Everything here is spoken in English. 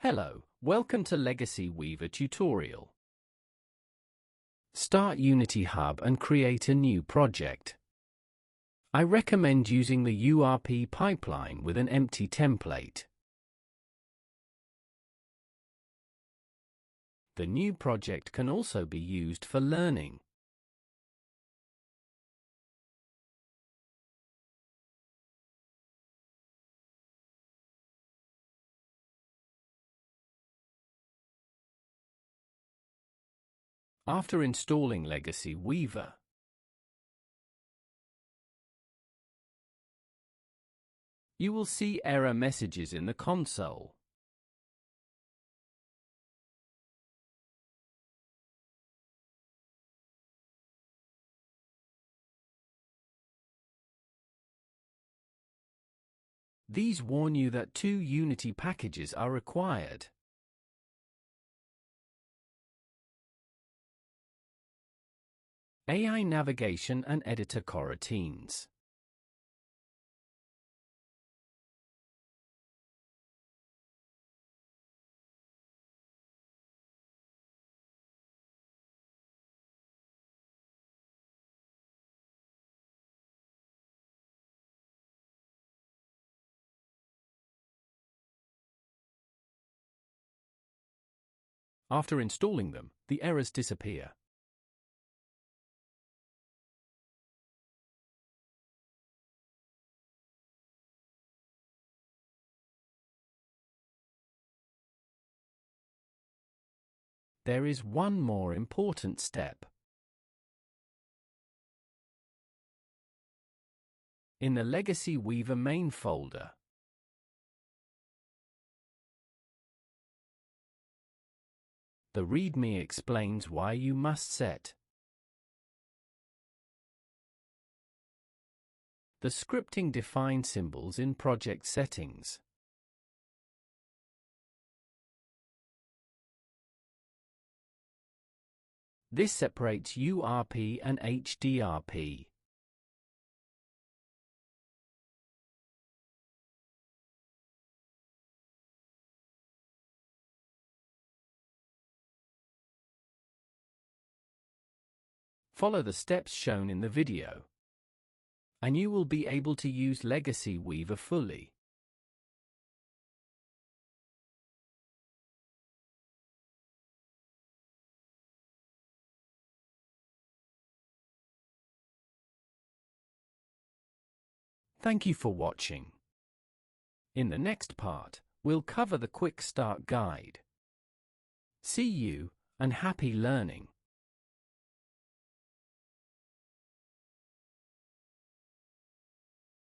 Hello, welcome to Legacy Weaver tutorial. Start Unity Hub and create a new project. I recommend using the URP pipeline with an empty template. The new project can also be used for learning. After installing Legacy Weaver, you will see error messages in the console. These warn you that 2 Unity packages are required. AI Navigation and Editor Coroutines. After installing them, the errors disappear. There is one more important step. In the Legacy Weaver main folder, the README explains why you must set the scripting define symbols in project settings. This separates URP and HDRP. Follow the steps shown in the video, and you will be able to use Legacy Weaver fully. Thank you for watching. In the next part, we'll cover the Quick Start Guide. See you, and happy learning!